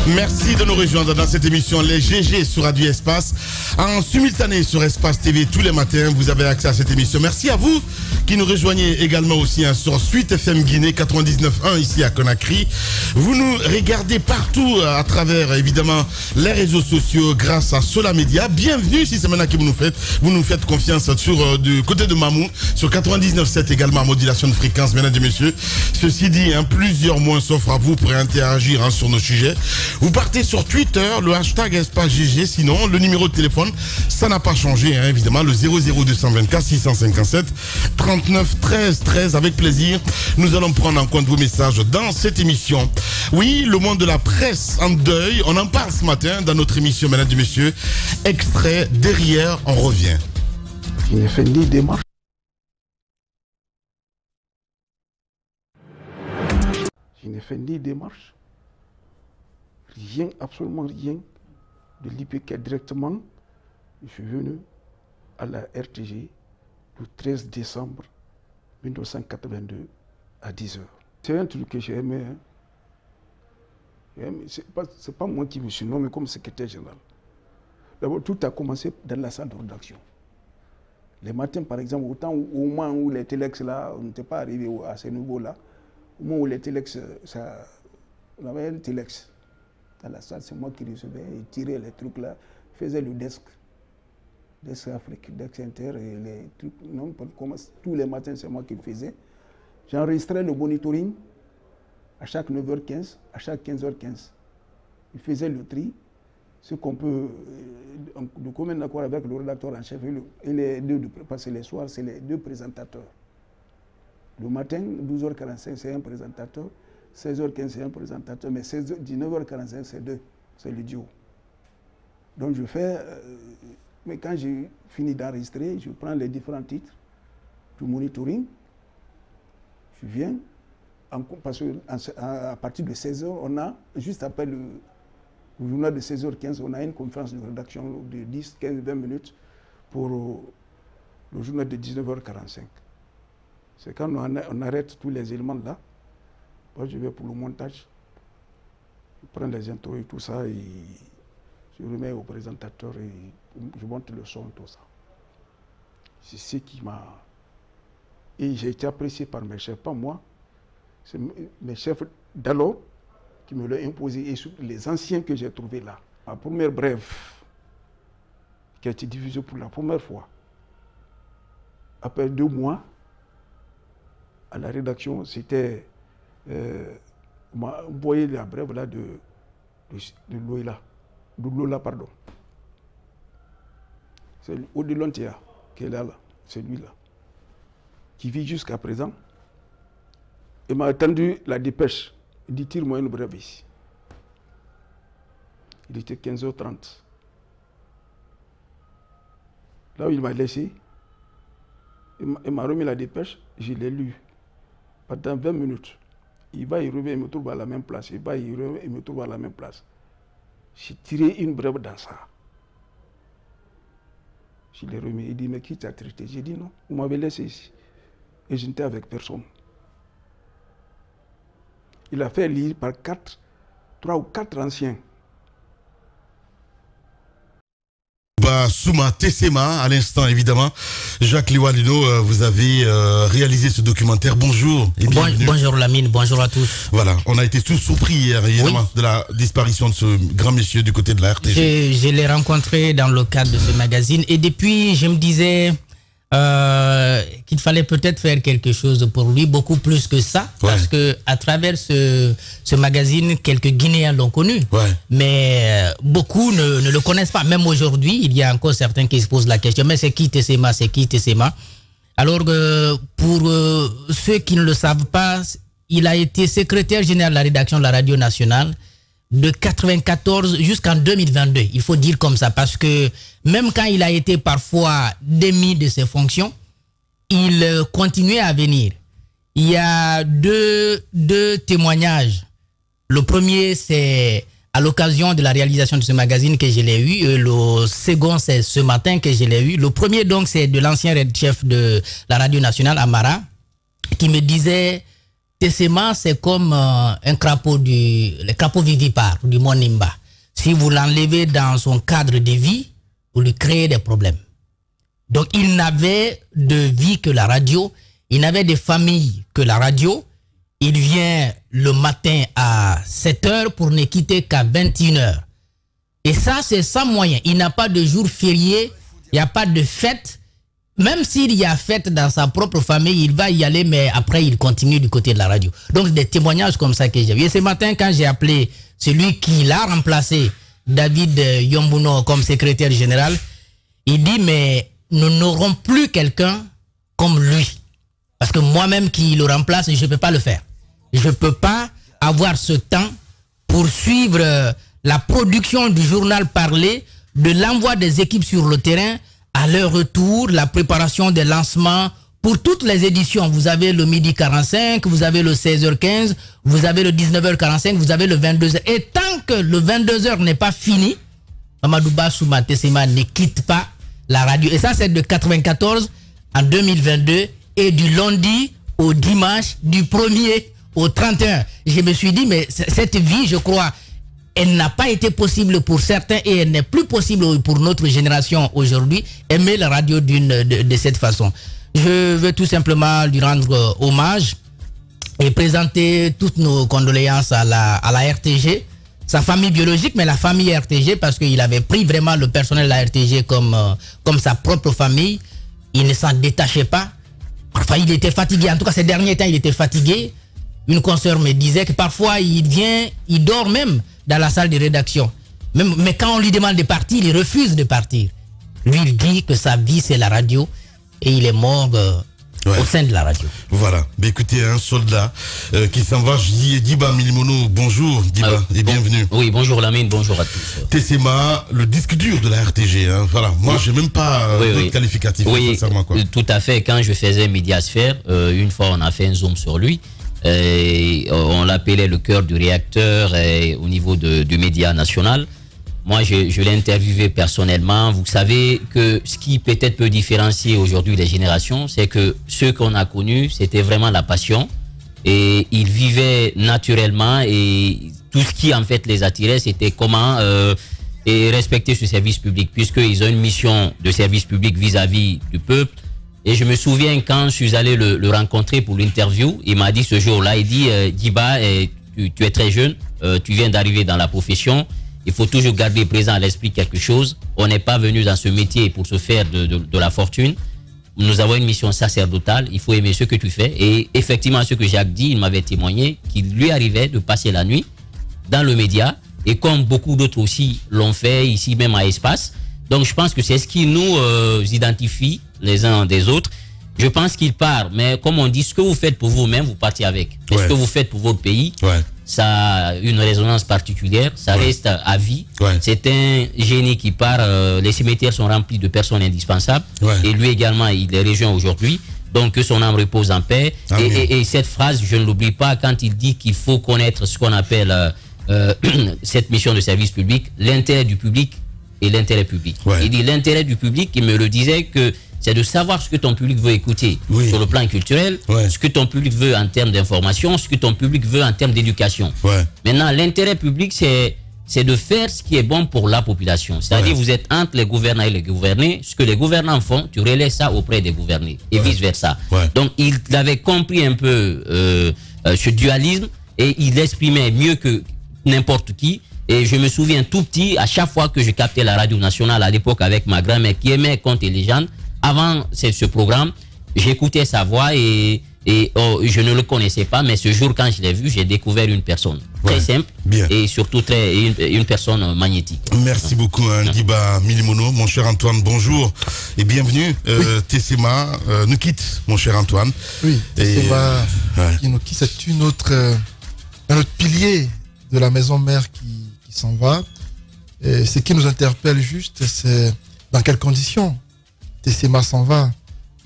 Merci de nous rejoindre dans cette émission Les GG sur Radio Espace. En simultané sur Espace TV tous les matins, vous avez accès à cette émission. Merci à vous qui nous rejoignez également aussi sur Suite FM Guinée 99.1 ici à Conakry. Vous nous regardez partout à travers évidemment les réseaux sociaux grâce à Sola Media. Bienvenue si c'est maintenant que vous nous faites confiance sur du côté de Mamou sur 99.7 également en modulation de fréquence, mesdames et messieurs. Ceci dit, plusieurs mois s'offrent à vous pour interagir sur nos sujets. Vous partez sur Twitter, le hashtag Espace GG, sinon le numéro de téléphone, ça n'a pas changé, évidemment, le 00224 657 39 13 13. Avec plaisir, nous allons prendre en compte vos messages dans cette émission. Oui, le monde de la presse en deuil, on en parle ce matin dans notre émission, mesdames et messieurs. Extrait, derrière, on revient. Je n'ai fait ni démarche. Je n'ai fait ni démarche. Rien, absolument rien de l'IPK directement. Je suis venu à la RTG le 13 décembre 1982 à 10h. C'est un truc que j'ai aimé. C'est pas moi qui me suis nommé comme secrétaire général. D'abord, tout a commencé dans la salle de rédaction. Les matins, par exemple, au moment où les téléx, là, on n'était pas arrivé à ce niveau-là, au moment où les téléx, on avait un téléx. Dans la salle, c'est moi qui recevais et tirais les trucs là, faisais le desk Afrique, desk Inter et les trucs. Non, tous les matins, c'est moi qui le faisais. J'enregistrais le monitoring à chaque 9h15, à chaque 15h15. Il faisait le tri, ce qu'on peut, de commun accord avec le rédacteur en chef et les deux, parce que les soirs, c'est les deux présentateurs. Le matin, 12h45, c'est un présentateur. 16h15, c'est un présentateur, mais 19h45, c'est deux, c'est le duo. Donc je fais, mais quand j'ai fini d'enregistrer, je prends les différents titres du monitoring, je viens, parce qu'à partir de 16h, on a, juste après le journal de 16h15, on a une conférence de rédaction de 10, 15, 20 minutes pour le journal de 19h45. C'est quand on arrête tous les éléments là. Moi, je vais pour le montage, je prends les intros et tout ça, et je remets au présentateur et je monte le son, tout ça. C'est ce qui m'a... Et j'ai été apprécié par mes chefs, pas moi, c'est mes chefs d'alors qui me l'ont imposé, et surtout les anciens que j'ai trouvés là. Ma première brève, qui a été diffusée pour la première fois, après 2 mois, à la rédaction, c'était... on m'a envoyé la brève là de Lola, pardon. C'est Odelontia qui est là, c'est lui-là, qui vit jusqu'à présent. Il m'a attendu la dépêche. Il dit, tire-moi une brève ici. Il était 15h30. Là où il m'a laissé, il m'a remis la dépêche, je l'ai lu pendant 20 minutes. Il va, il revient, il me trouve à la même place. Il va, il revient, il me trouve à la même place. J'ai tiré une brève dans ça. Je l'ai remis. Il dit, mais qui t'a traité? J'ai dit, non, vous m'avez laissé ici. Et je n'étais avec personne. Il a fait lire par 3 ou 4 anciens. Souma Tessema, à l'instant évidemment. Jacques Liwalino, vous avez réalisé ce documentaire. Bonjour et bienvenue. Bonjour Lamine, bonjour à tous. Voilà, on a été tous surpris hier évidemment de la disparition de ce grand monsieur du côté de la RTG. Je l'ai rencontré dans le cadre de ce magazine et depuis je me disais qu'il fallait peut-être faire quelque chose pour lui, beaucoup plus que ça, parce que à travers ce magazine, quelques Guinéens l'ont connu, mais beaucoup ne le connaissent pas. Même aujourd'hui, il y a encore certains qui se posent la question, mais c'est qui Tessema, c'est qui Tessema? Alors pour ceux qui ne le savent pas, il a été secrétaire général de la rédaction de la radio nationale de 1994 jusqu'en 2022. Il faut dire comme ça, parce que même quand il a été parfois démis de ses fonctions, il continuait à venir. Il y a deux témoignages. Le premier, c'est à l'occasion de la réalisation de ce magazine que je l'ai eu. Le second, c'est ce matin que je l'ai eu. Le premier, donc, c'est de l'ancien chef de la radio nationale, Amara, qui me disait... Tessema, c'est comme un crapaud le crapaud vivipare du mont Nimba. Si vous l'enlevez dans son cadre de vie, vous lui créez des problèmes. Donc, il n'avait de vie que la radio. Il n'avait de famille que la radio. Il vient le matin à 7h pour ne quitter qu'à 21h. Et ça, c'est sans moyen. Il n'a pas de jour férié. Il n'y a pas de fête. Même s'il y a fête dans sa propre famille, il va y aller, mais après, il continue du côté de la radio. Donc, des témoignages comme ça que j'ai vu. Et ce matin, quand j'ai appelé celui qui l'a remplacé, David Yombuno, comme secrétaire général, il dit, mais nous n'aurons plus quelqu'un comme lui. Parce que moi-même qui le remplace, je ne peux pas le faire. Je ne peux pas avoir ce temps pour suivre la production du journal parlé, de l'envoi des équipes sur le terrain, à leur retour, la préparation des lancements pour toutes les éditions. Vous avez le midi 45, vous avez le 16h15, vous avez le 19h45, vous avez le 22h. Et tant que le 22h n'est pas fini, Amadouba Souma Tessema ne quitte pas la radio. Et ça, c'est de 94 en 2022 et du lundi au dimanche, du 1er au 31. Je me suis dit, mais cette vie, je crois, elle n'a pas été possible pour certains et elle n'est plus possible pour notre génération aujourd'hui, aimer la radio de cette façon. Je veux tout simplement lui rendre hommage et présenter toutes nos condoléances à la RTG, sa famille biologique, mais la famille RTG, parce qu'il avait pris vraiment le personnel de la RTG comme sa propre famille. Il ne s'en détachait pas. Parfois, il était fatigué. En tout cas, ces derniers temps, il était fatigué. Une consoeur me disait que parfois, il dort même dans la salle de rédaction. Mais quand on lui demande de partir, il refuse de partir. Lui, il dit que sa vie, c'est la radio. Et il est mort au sein de la radio. Voilà. Mais écoutez, un soldat qui s'en va, je dis Diba Milimono, bonjour Diba et bienvenue. Oui, bonjour Lamine, bonjour à tous. Tessema, le disque dur de la RTG. Hein. Voilà. Moi, j'ai même pas de qualificatif. Oui, tout à fait. Quand je faisais Médiasphère, une fois, on a fait un zoom sur lui. On l'appelait le cœur du réacteur au niveau du média national. Moi, je l'ai interviewé personnellement. Vous savez que ce qui peut-être peut différencier aujourd'hui les générations, c'est que ceux qu'on a connus, c'était vraiment la passion. Et ils vivaient naturellement et tout ce qui en fait les attirait, c'était comment respecter ce service public, puisqu'ils ont une mission de service public vis-à-vis du peuple. Et je me souviens quand je suis allé le rencontrer pour l'interview, il m'a dit ce jour-là, il dit Diba, tu es très jeune, tu viens d'arriver dans la profession, il faut toujours garder présent à l'esprit quelque chose. On n'est pas venu dans ce métier pour se faire de la fortune. Nous avons une mission sacerdotale, il faut aimer ce que tu fais. Et effectivement, ce que Jacques dit, il m'avait témoigné qu'il lui arrivait de passer la nuit dans le média, et comme beaucoup d'autres aussi l'ont fait ici même à Espace. Donc je pense que c'est ce qui nous identifie les uns des autres. Je pense qu'il part, mais comme on dit, ce que vous faites pour vous-même, vous partez avec. Et ce que vous faites pour votre pays, ça a une résonance particulière, ça reste à vie. C'est un génie qui part, les cimetières sont remplis de personnes indispensables, et lui également, il les rejoint aujourd'hui. Donc que son âme repose en paix. Et cette phrase, je ne l'oublie pas, quand il dit qu'il faut connaître ce qu'on appelle cette mission de service public, l'intérêt du public et l'intérêt public. Il dit l'intérêt du public, il me le disait que c'est de savoir ce que ton public veut écouter sur le plan culturel, ce que ton public veut en termes d'information, ce que ton public veut en termes d'éducation. Maintenant, l'intérêt public, c'est de faire ce qui est bon pour la population. C'est-à-dire, vous êtes entre les gouvernants et les gouvernés. Ce que les gouvernants font, tu relais ça auprès des gouvernés et vice-versa. Donc, il avait compris un peu ce dualisme et il l'exprimait mieux que n'importe qui. Et je me souviens tout petit, à chaque fois que je captais la radio nationale à l'époque avec ma grand-mère qui aimait Contes et légendes, avant ce programme, j'écoutais sa voix et je ne le connaissais pas, mais ce jour quand je l'ai vu, j'ai découvert une personne très simple et surtout une personne magnétique. Merci beaucoup Diba Milimono, mon cher Antoine, bonjour et bienvenue. Tessema nous quitte, mon cher Antoine. Oui, Tessema qui nous quitte, c'est un autre pilier de la maison mère qui s'en va. Et ce qui nous interpelle juste, c'est dans quelles conditions Tessema s'en va.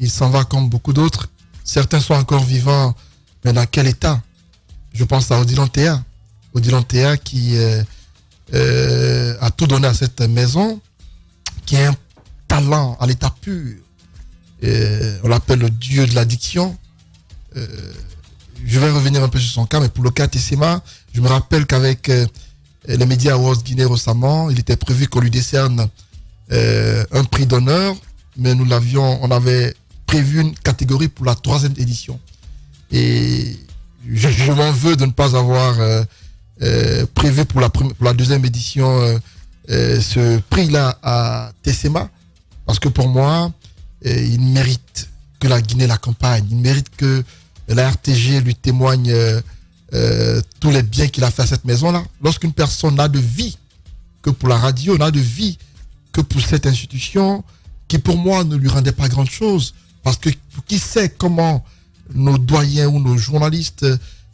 Il s'en va comme beaucoup d'autres. Certains sont encore vivants, mais dans quel état? Je pense à Odilon Théa. Odilon Théa qui a tout donné à cette maison, qui a un talent à l'état pur. On l'appelle le dieu de l'addiction. je vais revenir un peu sur son cas, mais pour le cas Tessema, je me rappelle qu'avec les Media Awards Guinée récemment, il était prévu qu'on lui décerne un prix d'honneur, mais on avait prévu une catégorie pour la 3e édition. Et je m'en veux de ne pas avoir prévu pour la 2e édition ce prix-là à Tessema, parce que pour moi, il mérite que la Guinée l'accompagne, il mérite que la RTG lui témoigne tous les biens qu'il a fait à cette maison-là. Lorsqu'une personne n'a de vie que pour la radio, n'a de vie que pour cette institution, qui pour moi ne lui rendait pas grand-chose, parce que qui sait comment nos doyens ou nos journalistes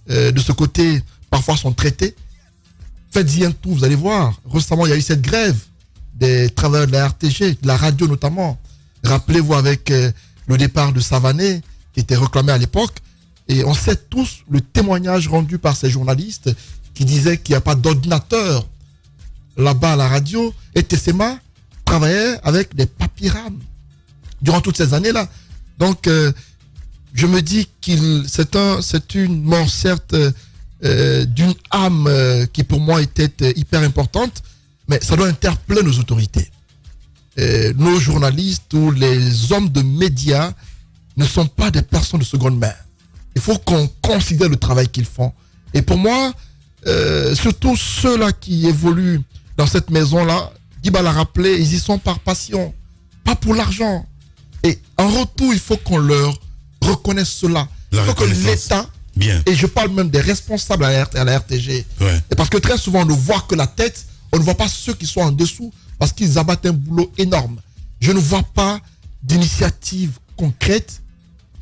de ce côté parfois sont traités. Faites-y un tour, vous allez voir. Récemment, il y a eu cette grève des travailleurs de la RTG, de la radio notamment. Rappelez-vous avec le départ de Savané, qui était réclamé à l'époque, et on sait tous le témoignage rendu par ces journalistes qui disaient qu'il n'y a pas d'ordinateur là-bas à la radio, et Tessema travaillait avec des papyrams durant toutes ces années-là. Donc, je me dis c'est une mort, certes, d'une âme qui pour moi était hyper importante, mais ça doit interpeller nos autorités. Nos journalistes ou les hommes de médias ne sont pas des personnes de seconde main. Il faut qu'on considère le travail qu'ils font. Et pour moi, surtout ceux-là qui évoluent dans cette maison-là, Guiba l'a rappelé, ils y sont par passion, pas pour l'argent. Et en retour, il faut qu'on leur reconnaisse cela. Il faut que l'État, et je parle même des responsables à la RTG, et parce que très souvent, on ne voit que la tête, on ne voit pas ceux qui sont en dessous, parce qu'ils abattent un boulot énorme. Je ne vois pas d'initiative concrète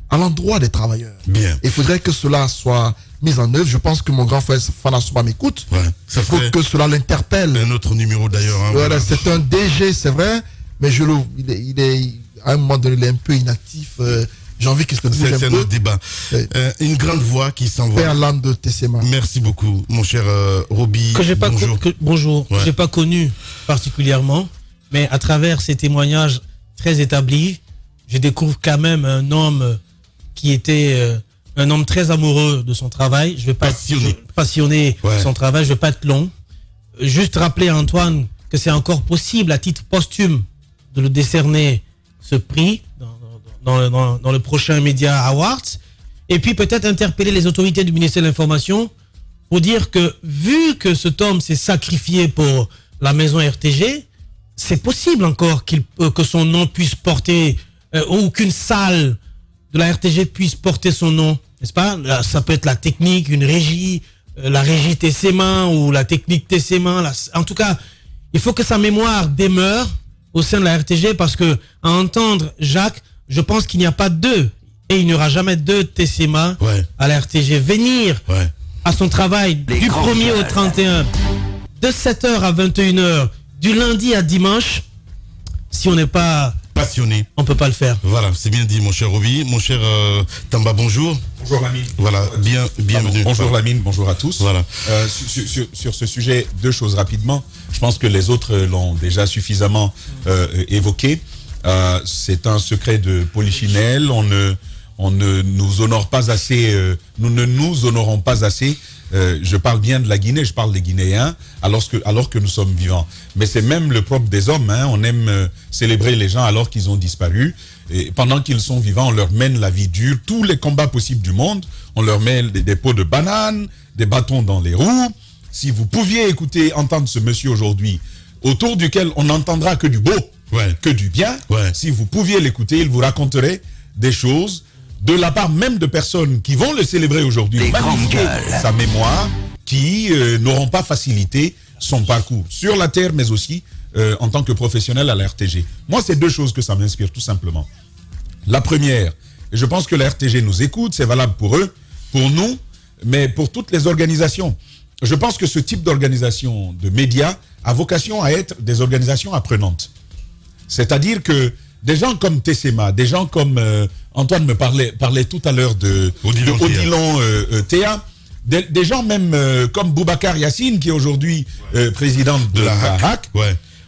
à l'endroit des travailleurs. Il faudrait que cela soit mis en œuvre. Je pense que mon grand frère Fana Souba m'écoute. Il faut que cela l'interpelle. Un autre numéro d'ailleurs. Hein, voilà. C'est un DG, c'est vrai, mais il est à un moment donné, il est un peu inactif. J'ai envie qu'il se bouge un peu. C'est notre débat. Une grande voix qui s'envoie. Père l'âme de Tessema. Merci beaucoup, mon cher Roby. Bonjour. Que j'ai pas connu particulièrement, mais à travers ces témoignages très établis, je découvre quand même un homme qui était un homme très amoureux de son travail. Je vais pas passionné de son travail. Je vais pas être long. Juste rappeler à Antoine que c'est encore possible à titre posthume de le décerner ce prix dans le prochain Media Awards, et puis peut-être interpeller les autorités du ministère de l'Information pour dire que vu que cet homme s'est sacrifié pour la maison RTG, c'est possible encore que son nom puisse porter, ou qu'une salle de la RTG puisse porter son nom, n'est-ce pas? Ça peut être la technique, une régie, la régie Tessema ou la technique Tessema. En tout cas, il faut que sa mémoire demeure au sein de la RTG, parce que à entendre Jacques, je pense qu'il n'y a pas deux, et il n'y aura jamais deux Tessema à la RTG. Venir à son travail du 1er au 31, de 7h à 21h, du lundi à dimanche, si on n'est pas passionné, on peut pas le faire. Voilà, c'est bien dit, mon cher Roby. Mon cher Tamba, bonjour. Bonjour Lamine. Voilà, bienvenue. Bonjour Lamine, bonjour à tous. Voilà. Sur ce sujet, deux choses rapidement. Je pense que les autres l'ont déjà suffisamment évoqué. C'est un secret de polichinelle. On ne nous honore pas assez. Nous ne nous honorons pas assez. Je parle bien de la Guinée, je parle des Guinéens, alors que nous sommes vivants. Mais c'est même le propre des hommes. Hein. On aime célébrer les gens alors qu'ils ont disparu. Et pendant qu'ils sont vivants, on leur mène la vie dure, tous les combats possibles du monde. On leur met des pots de bananes, des bâtons dans les roues. Si vous pouviez entendre ce monsieur aujourd'hui, autour duquel on n'entendra que du beau, que du bien, si vous pouviez l'écouter, il vous raconterait des choses de la part même de personnes qui vont le célébrer aujourd'hui, magnifier sa mémoire, qui n'auront pas facilité son parcours sur la terre, mais aussi en tant que professionnel à la RTG. Moi, c'est deux choses que ça m'inspire, tout simplement. La première, et je pense que la RTG nous écoute, c'est valable pour eux, pour nous, mais pour toutes les organisations. Je pense que ce type d'organisation de médias a vocation à être des organisations apprenantes. C'est-à-dire que des gens comme Tessema, des gens comme Antoine me parlait tout à l'heure de Odilon Théa, des gens même comme Boubacar Yassine, qui est aujourd'hui président de la HAC.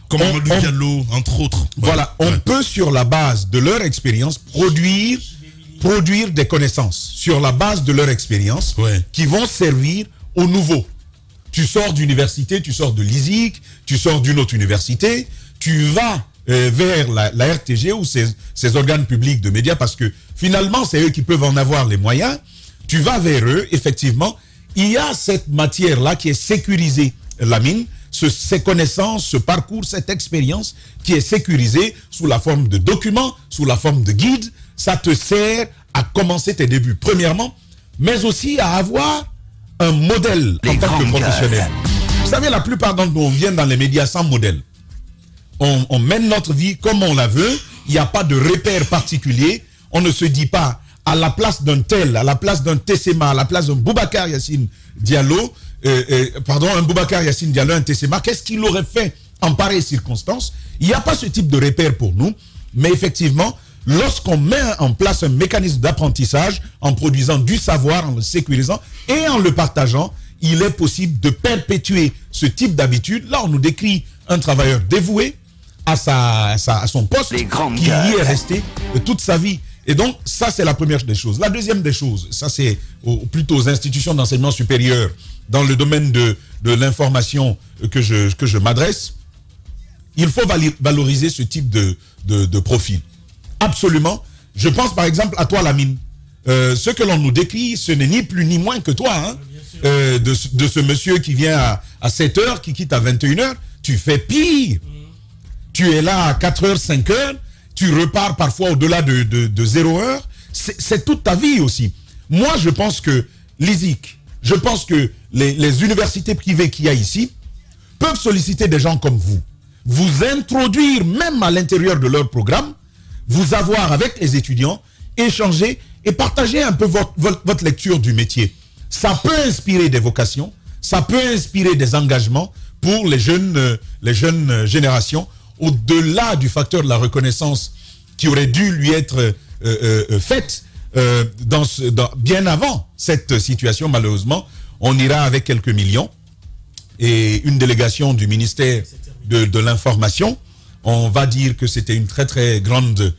Comme Amadou Diallo, entre autres. Voilà, on peut sur la base de leur expérience produire produire des connaissances sur la base de leur expérience qui vont servir aux nouveaux. Tu sors d'université, tu sors de l'ISIC, tu sors d'une autre université, tu vas vers la RTG ou ces organes publics de médias parce que finalement, c'est eux qui peuvent en avoir les moyens. Tu vas vers eux, effectivement. Il y a cette matière-là qui est sécurisée, Lamine, ces connaissances, ce parcours, cette expérience qui est sécurisée sous la forme de documents, sous la forme de guides. Ça te sert à commencer tes débuts, premièrement, mais aussi à avoir un modèle en tant que professionnel. Vous savez, la plupart d'entre nous, on vient dans les médias sans modèle. On mène notre vie comme on la veut. Il n'y a pas de repère particulier. On ne se dit pas à la place d'un tel, à la place d'un Tessema, à la place d'un Boubacar Yassine Diallo, un Boubacar Yassine Diallo, un Tessema, qu'est-ce qu'il aurait fait en pareille circonstance? Il n'y a pas ce type de repère pour nous. Mais effectivement, lorsqu'on met en place un mécanisme d'apprentissage, en produisant du savoir, en le sécurisant et en le partageant, il est possible de perpétuer ce type d'habitude. Là, on nous décrit un travailleur dévoué à son poste, qui y est resté toute sa vie. Et donc, ça, c'est la première des choses. La deuxième des choses, ça, c'est plutôt aux institutions d'enseignement supérieur, dans le domaine de l'information que je m'adresse. Il faut valoriser ce type de profil. Absolument. Je pense, par exemple, à toi, Lamine. Ce que l'on nous décrit, ce n'est ni plus ni moins que toi, hein, de ce monsieur qui vient à 7 heures, qui quitte à 21 heures. Tu fais pire. Tu es là à 4 heures, 5 heures. Tu repars parfois au-delà de 0 heure. C'est toute ta vie aussi. Moi, je pense que l'ISIC, je pense que les universités privées qu'il y a ici peuvent solliciter des gens comme vous introduire même à l'intérieur de leur programme, vous avoir avec les étudiants, échanger et partager un peu votre lecture du métier. Ça peut inspirer des vocations, ça peut inspirer des engagements pour les jeunes générations, au-delà du facteur de la reconnaissance qui aurait dû lui être faite bien avant cette situation. Malheureusement, on ira avec quelques millions et une délégation du ministère de l'information. On va dire que c'était une très très grande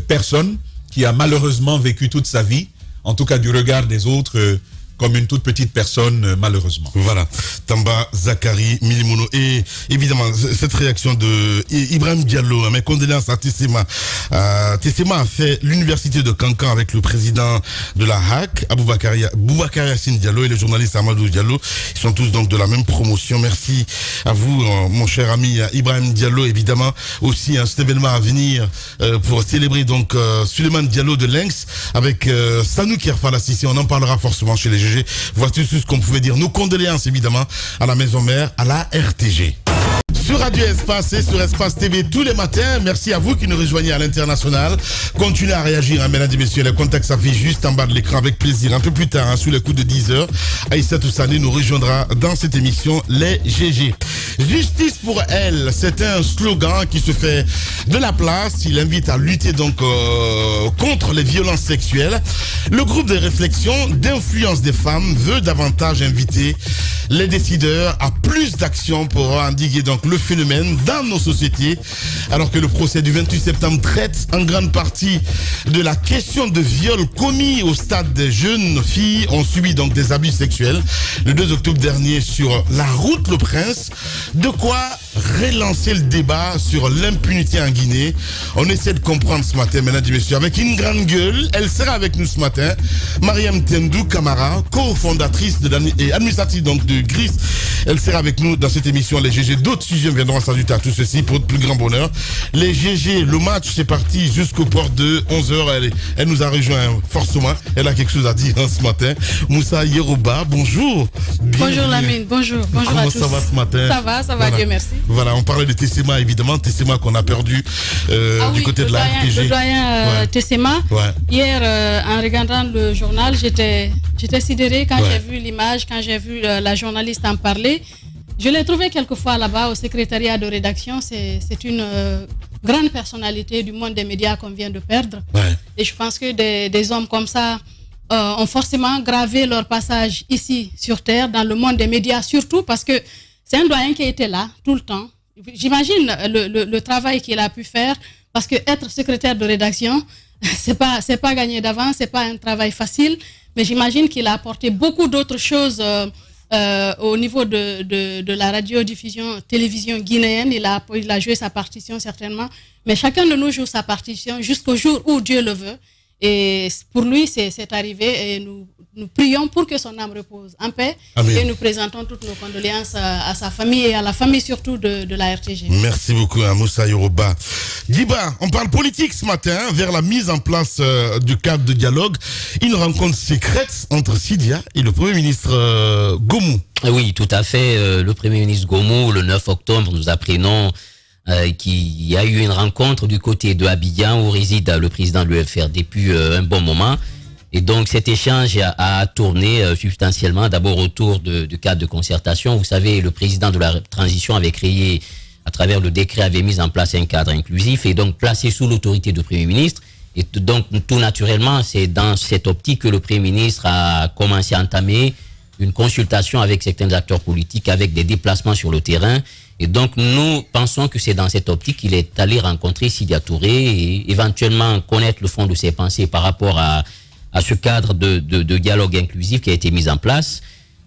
personne qui a malheureusement vécu toute sa vie, en tout cas du regard des autres, comme une toute petite personne, malheureusement. Voilà, Tamba Zakari Milimono. Et évidemment, cette réaction de Ibrahim Diallo, mes condoléances à Tessema. Tessema a fait l'université de Cancan avec le président de la HAC, Boubacar Yassine Diallo, et le journaliste Amadou Diallo. Ils sont tous donc de la même promotion. Merci à vous, mon cher ami Ibrahim Diallo. Évidemment, aussi cet événement à venir pour célébrer donc Suleiman Diallo de Lynx avec Sanou Kerfal Assisi. On en parlera forcément chez les GG. Voici tout ce qu'on pouvait dire. Nos condoléances évidemment à la maison mère, à la RTG. Sur Radio Espace et sur Espace TV tous les matins. Merci à vous qui nous rejoignez à l'international. Continuez à réagir, hein, mesdames et messieurs. Les contacts s'affichent juste en bas de l'écran avec plaisir. Un peu plus tard, hein, sous les coups de 10h, Aïssa Toussani nous rejoindra dans cette émission Les GG. Justice pour elle, c'est un slogan qui se fait de la place. Il invite à lutter donc contre les violences sexuelles. Le groupe de réflexion d'influence des femmes veut davantage inviter les décideurs à plus d'actions pour endiguer donc le phénomène dans nos sociétés, alors que le procès du 28 septembre traite en grande partie de la question de viol commis au stade des jeunes filles ont subi donc des abus sexuels le 2 octobre dernier sur la route Le Prince. De quoi relancer le débat sur l'impunité en Guinée. On essaie de comprendre ce matin, mesdames et messieurs, avec une grande gueule. Elle sera avec nous ce matin, Mariam Tendou Kamara, cofondatrice et administratrice donc de GRIS. Elle sera avec nous dans cette émission Les GG. D'autres sujets viendront s'ajouter à tout ceci pour de plus grand bonheur. Les GG, le match c'est parti jusqu'au port de 11h. Elle nous a rejoint forcément. Elle a quelque chose à dire ce matin. Moussa Yeroba, bonjour. Bonjour Lamine, bonjour. Bonjour Comment à tous. ça va ce matin? Ça va, voilà. Dieu merci. Voilà, on parlait de Tessema évidemment. Tessema qu'on a perdu du côté de la RTG. Le doyen Tessema. Ouais. Hier, en regardant le journal, j'étais sidérée quand j'ai vu l'image, quand j'ai vu la journaliste en parler. Je l'ai trouvé quelquefois là-bas au secrétariat de rédaction. C'est une grande personnalité du monde des médias qu'on vient de perdre. Ouais. Et je pense que des hommes comme ça ont forcément gravé leur passage ici sur Terre, dans le monde des médias surtout, parce que c'est un doyen qui était là tout le temps. J'imagine le travail qu'il a pu faire, parce que être secrétaire de rédaction, c'est pas gagné d'avance, c'est pas un travail facile, mais j'imagine qu'il a apporté beaucoup d'autres choses au niveau de la radiodiffusion, télévision guinéenne. Il a joué sa partition certainement, mais chacun de nous joue sa partition jusqu'au jour où Dieu le veut. Et pour lui, c'est arrivé et nous prions pour que son âme repose en paix. Amen. Et nous présentons toutes nos condoléances à sa famille et à la famille surtout de la RTG. Merci beaucoup à Moussa Yoruba. Diba, on parle politique ce matin vers la mise en place du cadre de dialogue. Une rencontre secrète entre Sidia et le Premier ministre Gomu. Oui, tout à fait. Le Premier ministre Gomu, le 9 octobre, nous apprenons qu'il y a eu une rencontre du côté de Abidjan où réside le président de l'UFR depuis un bon moment. Et donc cet échange a tourné substantiellement d'abord autour du cadre de concertation. Vous savez, le président de la transition avait créé, à travers le décret, avait mis en place un cadre inclusif et donc placé sous l'autorité du Premier ministre. Et donc tout naturellement, c'est dans cette optique que le Premier ministre a commencé à entamer une consultation avec certains acteurs politiques, avec des déplacements sur le terrain. Et donc, nous pensons que c'est dans cette optique qu'il est allé rencontrer Sidia Touré et éventuellement connaître le fond de ses pensées par rapport à ce cadre de dialogue inclusif qui a été mis en place.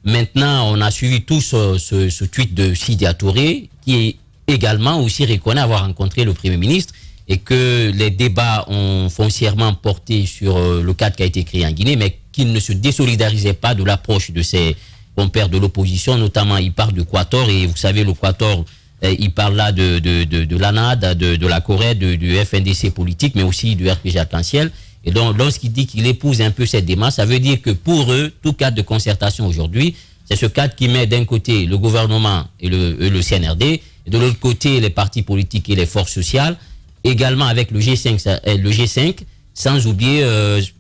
Maintenant, on a suivi tout ce tweet de Sidia Touré qui également aussi reconnaît avoir rencontré le Premier ministre et que les débats ont foncièrement porté sur le cadre qui a été créé en Guinée, mais qu'il ne se désolidarisait pas de l'approche de ses compères de l'opposition, notamment il parle de Quator, et vous savez, le Quator, il parle là de l'ANAD, de la Corée, du FNDC politique, mais aussi du RPG Arc-en-Ciel. Et donc, lorsqu'il dit qu'il épouse un peu cette démarche, ça veut dire que pour eux, tout cadre de concertation aujourd'hui, c'est ce cadre qui met d'un côté le gouvernement et le CNRD, et de l'autre côté les partis politiques et les forces sociales, également avec le G5, sans oublier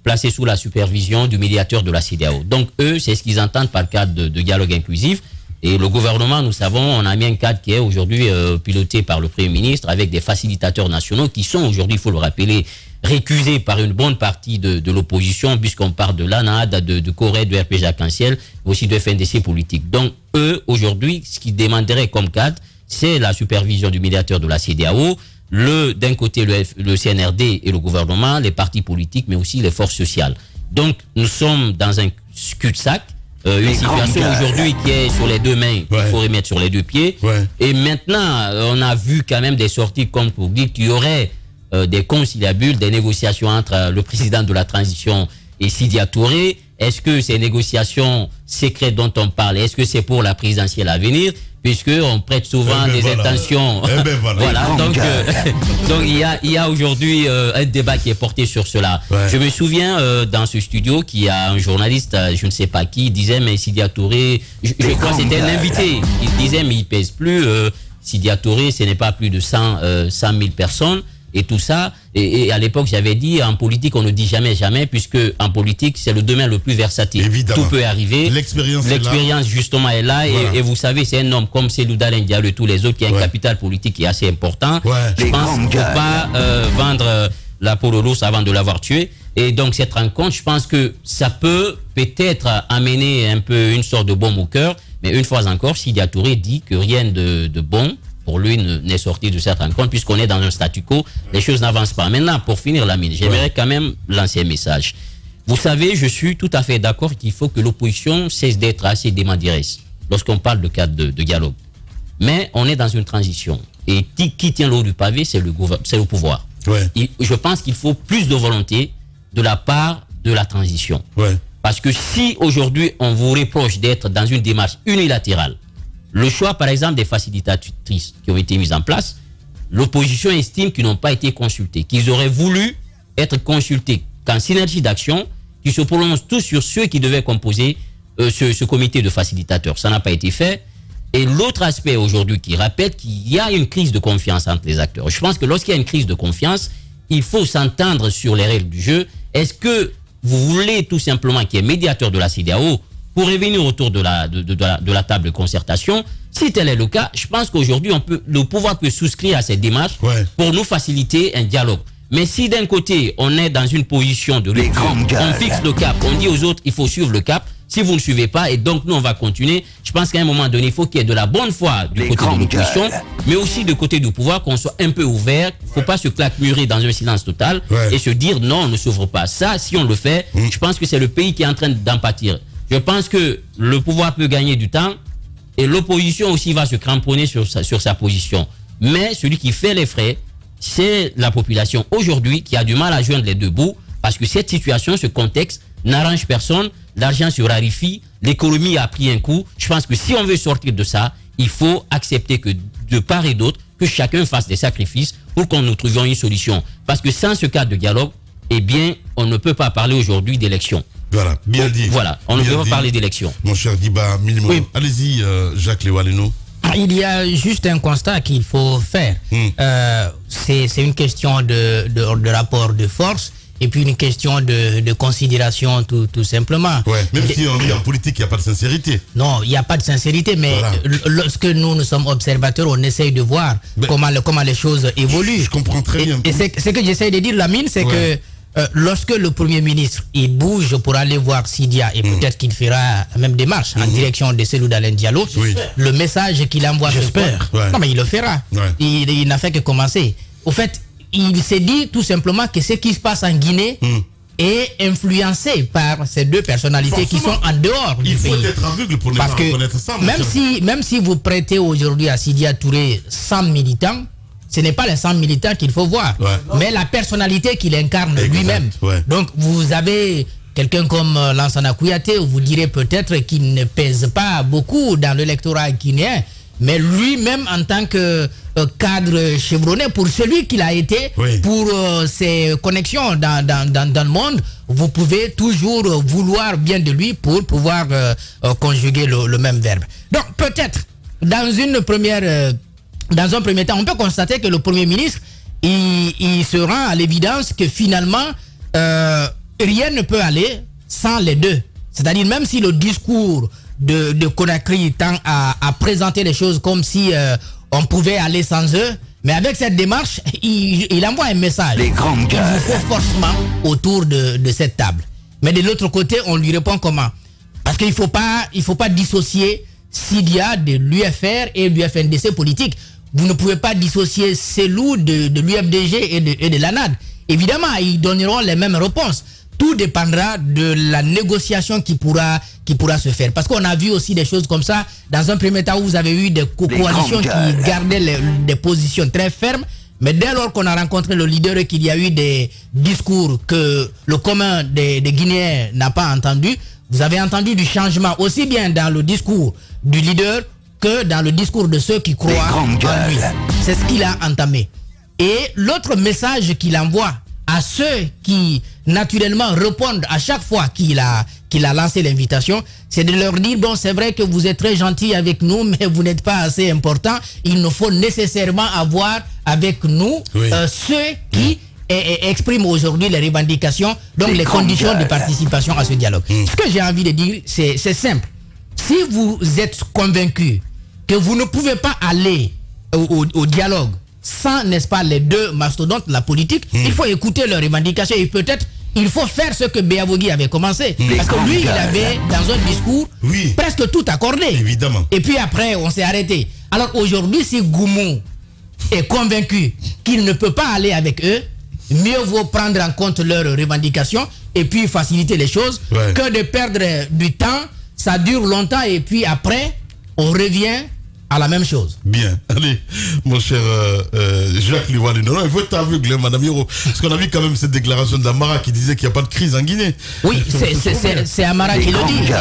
placé sous la supervision du médiateur de la CEDEAO. Donc eux, c'est ce qu'ils entendent par le cadre de dialogue inclusif. Et le gouvernement, nous savons, on a mis un cadre qui est aujourd'hui piloté par le Premier ministre avec des facilitateurs nationaux qui sont aujourd'hui, il faut le rappeler, récusés par une bonne partie de l'opposition, puisqu'on parle de l'ANAD, de Corée, de RPG Arc-en-Ciel, aussi de FNDC politique. Donc eux, aujourd'hui, ce qu'ils demanderaient comme cadre, c'est la supervision du médiateur de la CEDEAO, d'un côté le CNRD et le gouvernement, les partis politiques, mais aussi les forces sociales. Donc, nous sommes dans un cul-de-sac, une situation aujourd'hui qui est sur les deux mains, il faut remettre sur les deux pieds. Et maintenant, on a vu quand même des sorties comme pour dire qu'il y aurait des conciliabules, des négociations entre le président de la transition et Sidia Touré. Est-ce que ces négociations secrètes dont on parle, est-ce que c'est pour la présidentielle à venir? Puisqu'on prête souvent des intentions. Voilà. Donc il y a aujourd'hui un débat qui est porté sur cela. Je me souviens dans ce studio qu'il y a un journaliste, je ne sais pas qui, disait mais Sidia Touré, je crois que c'était un invité, il disait mais il pèse plus, Sidia Touré ce n'est pas plus de 100 000 personnes. Et tout ça, et à l'époque j'avais dit en politique on ne dit jamais jamais, puisque en politique c'est le domaine le plus versatile. Évidemment. Tout peut arriver. L'expérience justement est là. Voilà. Et vous savez, c'est un homme comme Cellou Dalein Diallo et tous les autres qui a un capital politique qui est assez important. Je pense qu'il ne faut pas vendre la peau de l'ours avant de l'avoir tué. Et donc cette rencontre, je pense que ça peut-être amener un peu une sorte de baume au cœur, mais une fois encore, Sidia Touré dit que rien de bon pour lui n'est sorti de cette rencontre, puisqu'on est dans un statu quo, les choses n'avancent pas. Maintenant, pour finir la mine, j'aimerais quand même lancer un message. Vous savez, je suis tout à fait d'accord qu'il faut que l'opposition cesse d'être assez démentiresse lorsqu'on parle de cadre de dialogue. Mais on est dans une transition. Et qui tient l'eau du pavé, c'est le pouvoir. Je pense qu'il faut plus de volonté de la part de la transition. Parce que si aujourd'hui on vous reproche d'être dans une démarche unilatérale, le choix, par exemple, des facilitatrices qui ont été mises en place, l'opposition estime qu'ils n'ont pas été consultés, qu'ils auraient voulu être consultés qu'en synergie d'action, qui se prononcent tous sur ceux qui devaient composer ce comité de facilitateurs. Ça n'a pas été fait. Et l'autre aspect aujourd'hui qui rappelle qu'il y a une crise de confiance entre les acteurs. Je pense que lorsqu'il y a une crise de confiance, il faut s'entendre sur les règles du jeu. Est-ce que vous voulez tout simplement qu'il y ait médiateur de la CEDEAO pour revenir autour de la table de concertation? Si tel est le cas, je pense qu'aujourd'hui, le pouvoir peut souscrire à cette démarche pour nous faciliter un dialogue. Mais si d'un côté, on est dans une position de rupture, on fixe le cap, on dit aux autres, il faut suivre le cap, Si vous ne suivez pas, et donc nous on va continuer, je pense qu'à un moment donné, il faut qu'il y ait de la bonne foi du côté de l'opposition, mais aussi du côté du pouvoir, qu'on soit un peu ouvert. Il ne faut pas se claquemurer dans un silence total et se dire non, on ne s'ouvre pas. Ça, si on le fait, je pense que c'est le pays qui est en train d'en pâtir. Je pense que le pouvoir peut gagner du temps et l'opposition aussi va se cramponner sur sa position. Mais celui qui fait les frais, c'est la population aujourd'hui qui a du mal à joindre les deux bouts parce que cette situation, ce contexte n'arrange personne, l'argent se raréfie, l'économie a pris un coup. Je pense que si on veut sortir de ça, il faut accepter que de part et d'autre, que chacun fasse des sacrifices pour qu'on nous trouvions une solution. Parce que sans ce cadre de dialogue, eh bien, on ne peut pas parler aujourd'hui d'élection. Voilà, bien dit. Voilà, on ne peut pas parler d'élection. Mon cher Diba, Milimo. Oui. Allez-y, Jacques Lewaleno. Il y a juste un constat qu'il faut faire. C'est une question de rapport de force et puis une question de considération tout simplement. Ouais, même si on dit en politique, il n'y a pas de sincérité. Non, il n'y a pas de sincérité, mais lorsque nous sommes observateurs, on essaye de voir comment les choses évoluent. Je comprends très bien. Et ce que j'essaie de dire, Lamine, c'est que lorsque le Premier ministre il bouge pour aller voir Sidia et peut-être qu'il fera la même démarche en direction de Cellou Dalein Diallo, le message qu'il envoie, j'espère. Non, mais il le fera. Il n'a fait que commencer. Au fait, il s'est dit tout simplement que ce qui se passe en Guinée est influencé par ces deux personnalités qui sont en dehors du pays. Il faut être aveugle pour ne pas reconnaître ça. Même si vous prêtez aujourd'hui à Sidia Touré 100 militants, ce n'est pas les 100 militants qu'il faut voir, mais la personnalité qu'il incarne lui-même. Donc vous avez quelqu'un comme Lansana Kouyaté, vous direz peut-être qu'il ne pèse pas beaucoup dans l'électorat guinéen, mais lui-même en tant que cadre chevronné, pour celui qu'il a été, pour ses connexions dans le monde, vous pouvez toujours vouloir bien de lui pour pouvoir conjuguer le même verbe. Donc peut-être, dans un premier temps, on peut constater que le Premier ministre, il se rend à l'évidence que finalement, rien ne peut aller sans les deux. C'est-à-dire, même si le discours de Conakry tend à présenter les choses comme si on pouvait aller sans eux, mais avec cette démarche, il envoie un message. Il vous faut forcément autour de cette table. Mais de l'autre côté, on lui répond comment? Parce qu'il ne faut pas dissocier Sidia de l'UFR et l'UFNDC politique. Vous ne pouvez pas dissocier Cellou de l'UFDG et de l'ANAD. Évidemment, ils donneront les mêmes réponses. Tout dépendra de la négociation qui pourra se faire. Parce qu'on a vu aussi des choses comme ça. Dans un premier temps, vous avez eu des coalitions qui gardaient des positions très fermes. Mais dès lors qu'on a rencontré le leader et qu'il y a eu des discours que le commun des Guinéens n'a pas entendu, vous avez entendu du changement aussi bien dans le discours du leader que dans le discours de ceux qui croient en lui. C'est ce qu'il a entamé. Et l'autre message qu'il envoie à ceux qui naturellement répondent à chaque fois qu'il a lancé l'invitation, c'est de leur dire, bon, c'est vrai que vous êtes très gentils avec nous, mais vous n'êtes pas assez important. Il nous faut nécessairement avoir avec nous ceux qui expriment aujourd'hui les revendications, donc les conditions de participation à ce dialogue. Ce que j'ai envie de dire, c'est simple. Si vous êtes convaincu que vous ne pouvez pas aller au dialogue sans, n'est-ce pas, les deux mastodontes de la politique, il faut écouter leurs revendications et peut-être il faut faire ce que Béavogui avait commencé. Parce que lui, il avait dans un discours presque tout accordé. Évidemment. Et puis après, on s'est arrêté. Alors aujourd'hui, si Goumou est convaincu qu'il ne peut pas aller avec eux, mieux vaut prendre en compte leurs revendications et puis faciliter les choses que de perdre du temps. Ça dure longtemps et puis après, on revient à la même chose. Bien. Allez, mon cher Jacques Liwali. Non, il faut être aveugle, Madame Yoro. Parce qu'on a vu quand même cette déclaration d'Amara qui disait qu'il n'y a pas de crise en Guinée. Oui, c'est Amara qui le dit.